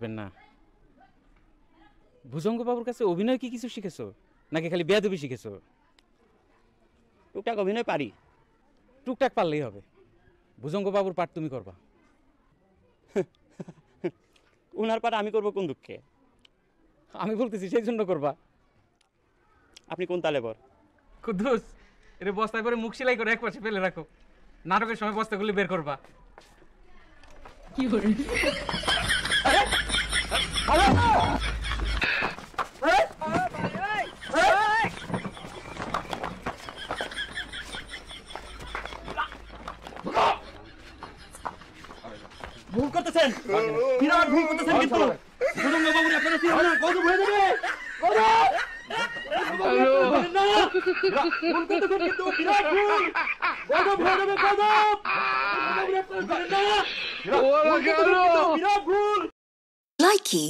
আসবেন না। ভুজঙ্গ বাবুর কাছে অভিনয় কি কিছু শিখেছো নাকি খালি বেয়াদবি শিখেছো? টুকটাক অভিনয় পারি। টুকটাক পারলেই হবে। ভুজঙ্গ বাবুর পাঠ তুমি করবা। উনার পাঠ আমি করব কোন দুঃখে? আমি বলতেছি সেই জন্য করবা। আপনি কোন তালে বর? কুদ্দুস, এর বস্তায় করে মুখ সেলাই করে এক পাশে ফেলে রাখো। নাটকের সময় বস্তাগুলি বের করবা। কি করে? ভুল করতেছেন, বিরাট ভুল করতেছেন কিন্তু। ভুজঙ্গ বাবু আপনারা কি না কত ভয় দেবে? ভুল করতেছেন কিন্তু বিরাট ভুল। কত ভয় দেবে কত? বিরাট ভুল। Likey